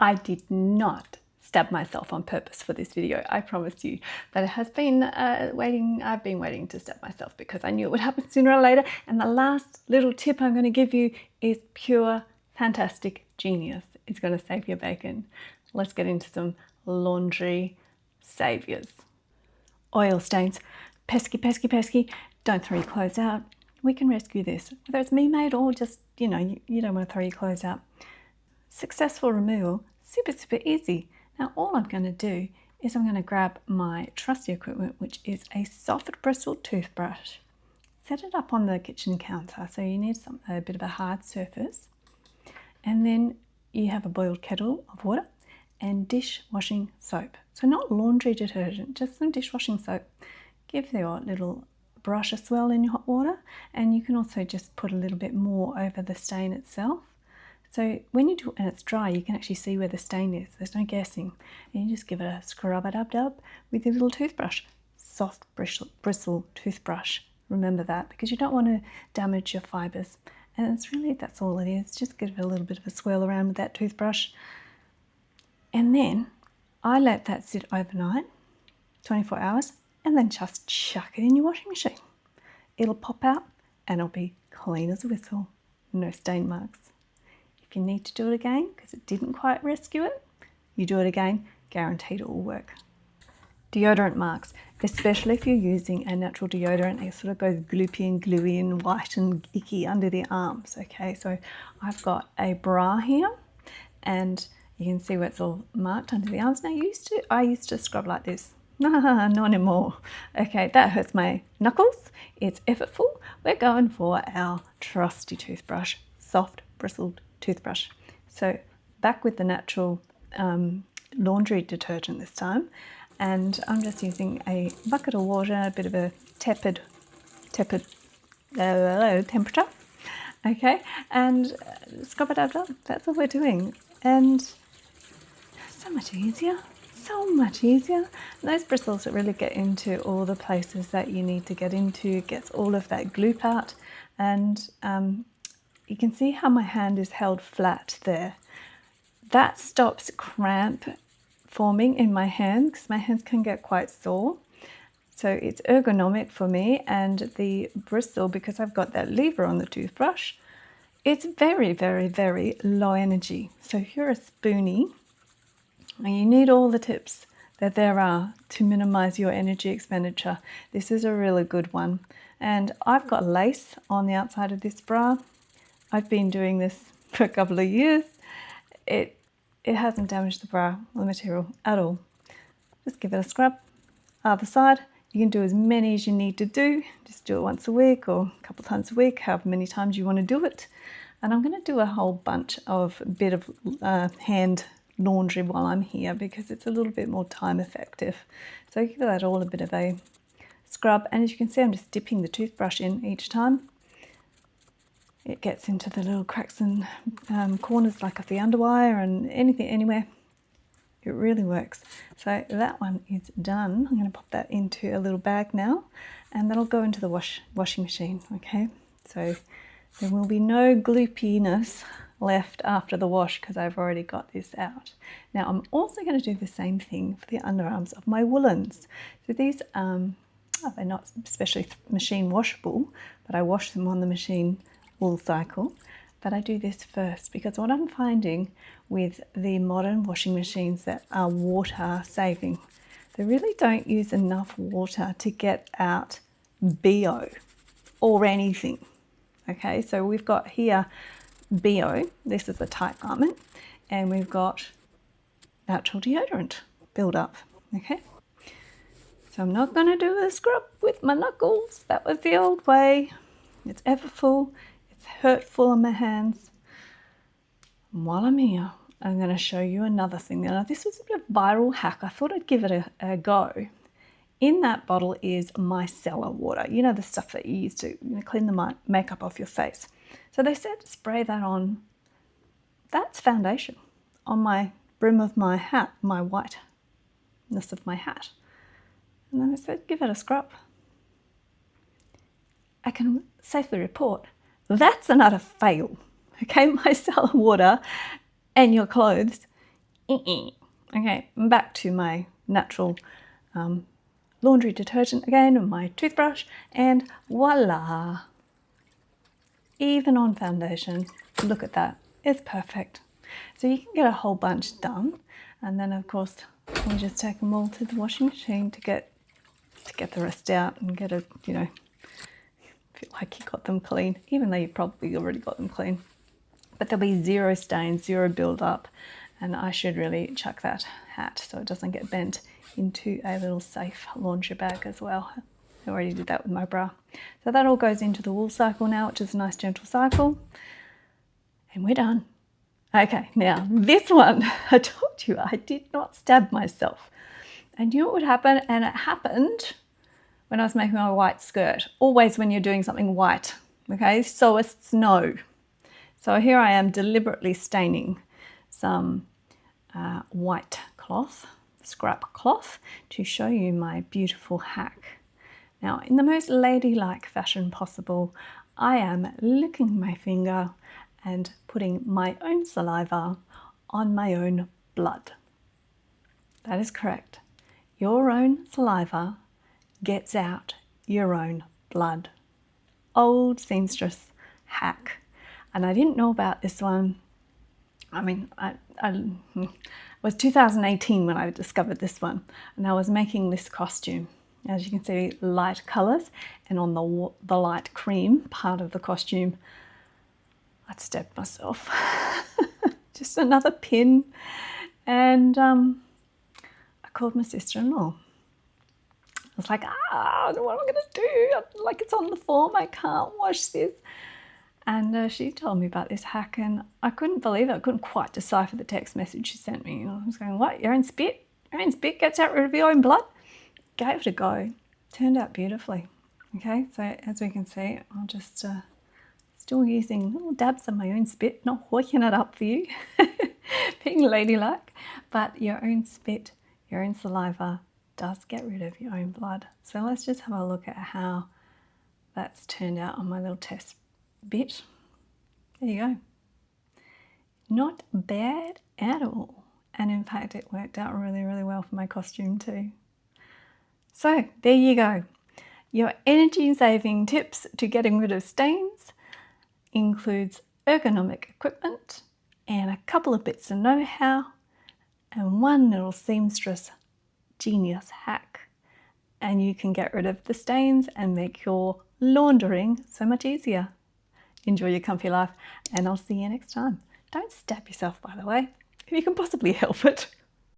I did not stab myself on purpose for this video, I promise you, but it has been I've been waiting to stab myself because I knew it would happen sooner or later. And the last little tip I'm going to give you is pure fantastic genius. It's going to save your bacon. Let's get into some laundry saviors. Oil stains, pesky, pesky, pesky. Don't throw your clothes out. We can rescue this, whether it's me made or just, you don't want to throw your clothes out. Successful removal, super, super easy. Now all I'm going to do is I'm going to grab my trusty equipment, which is a soft bristled toothbrush. Set it up on the kitchen counter, so you need a bit of a hard surface. And then you have a boiled kettle of water and dishwashing soap. So not laundry detergent, just some dishwashing soap. Give your little brush a swirl in your hot water, and you can also just put a little bit more over the stain itself. So when you do it and it's dry, you can actually see where the stain is. There's no guessing. And you just give it a scrub-a-dub-dub with your little toothbrush. Soft bristle toothbrush. Remember that, because you don't want to damage your fibres. And that's all it is. Just give it a little bit of a swirl around with that toothbrush. And then I let that sit overnight, 24 hours, and then just chuck it in your washing machine. It'll pop out and it'll be clean as a whistle. No stain marks. If you need to do it again because it didn't quite rescue it, you do it again, guaranteed it will work. Deodorant marks, especially if you're using a natural deodorant, it sort of goes gloopy and gluey and white and icky under the arms. Okay, so I've got a bra here and you can see where it's all marked under the arms. Now I used to scrub like this. No, not anymore. Okay, that hurts my knuckles. It's effortful. We're going for our trusty toothbrush, soft bristled toothbrush. So back with the natural laundry detergent this time, and I'm just using a bucket of water, a bit of a tepid temperature. Okay, and scrub it up. That's what we're doing, and so much easier. So much easier. And those bristles that really get into all the places that you need to get into, gets all of that gloop out, and you can see how my hand is held flat there. That stops cramp forming in my hand because my hands can get quite sore. So it's ergonomic for me, and the bristle, because I've got that lever on the toothbrush, it's very, very, very low energy. So if you're a spoonie, and you need all the tips that there are to minimize your energy expenditure, this is a really good one. And I've got lace on the outside of this bra. I've been doing this for a couple of years. It hasn't damaged the bra or the material at all. Just give it a scrub. Other side, you can do as many as you need to do. Just do it once a week or a couple of times a week, however many times you want to do it. And I'm going to do a whole bunch of bit of hand laundry while I'm here because it's a little bit more time effective. So give that all a bit of a scrub, and as you can see, I'm just dipping the toothbrush in each time. It gets into the little cracks and corners like of the underwire and anything, anywhere. It really works. So that one is done. I'm going to pop that into a little bag now, and that'll go into the washing machine. Okay, so there will be no gloopiness left after the wash because I've already got this out. Now I'm also going to do the same thing for the underarms of my woolens. So these, they're not especially machine washable, but I wash them on the machine wool cycle. But I do this first because what I'm finding with the modern washing machines that are water saving, they really don't use enough water to get out BO or anything. Okay, so we've got here BO, this is a tight garment, and we've got natural deodorant build up. Okay, so I'm not going to do a scrub with my knuckles. That was the old way. It's effortful, it's hurtful on my hands. And while I'm here, I'm going to show you another thing. Now this was a bit of a viral hack. I thought I'd give it a go. In that bottle is micellar water. You know, the stuff that you use to clean the makeup off your face. So they said spray that on, that's foundation, on my brim of my hat, my whiteness of my hat. And then they said give it a scrub. I can safely report that's another fail. Okay, micellar water and your clothes Okay, back to my natural laundry detergent again and my toothbrush, and voila! Even on foundation, look at that, it's perfect. So you can get a whole bunch done, and then of course we just take them all to the washing machine to get the rest out and get a, you know, feel like you got them clean, even though you probably already got them clean. But there'll be zero stains, zero build up, and I should really chuck that hat so it doesn't get bent into a little safe laundry bag as well. I already did that with my bra. So that all goes into the wool cycle now, which is a nice gentle cycle, and we're done. Okay, now this one, I told you I did not stab myself. And you know what would happen? And it happened when I was making my white skirt. Always when you're doing something white, okay? Sewists know. So here I am deliberately staining some white cloth, scrap cloth, to show you my beautiful hack. Now, in the most ladylike fashion possible, I am licking my finger and putting my own saliva on my own blood. That is correct. Your own saliva gets out your own blood. Old seamstress hack. And I didn't know about this one. I mean, it was 2018 when I discovered this one, and I was making this costume. As you can see, light colours, and on the light cream part of the costume, I'd stabbed myself. Just another pin, and I called my sister-in-law. I was like, what am I going to do? Like, it's on the form, I can't wash this. And she told me about this hack, and I couldn't believe it. I couldn't quite decipher the text message she sent me. I was going, what? Your own spit? Your own spit gets out rid of your own blood? Gave it a go. Turned out beautifully. Okay, so as we can see, I'll just still using little dabs of my own spit, not whacking it up for you, being ladylike, but your own spit, your own saliva does get rid of your own blood. So let's just have a look at how that's turned out on my little test bit. There you go. Not bad at all. And in fact, it worked out really, really well for my costume too. So there you go. Your energy saving tips to getting rid of stains includes ergonomic equipment and a couple of bits of know-how and one little seamstress genius hack. And you can get rid of the stains and make your laundering so much easier. Enjoy your comfy life, and I'll see you next time. Don't stab yourself, by the way, if you can possibly help it.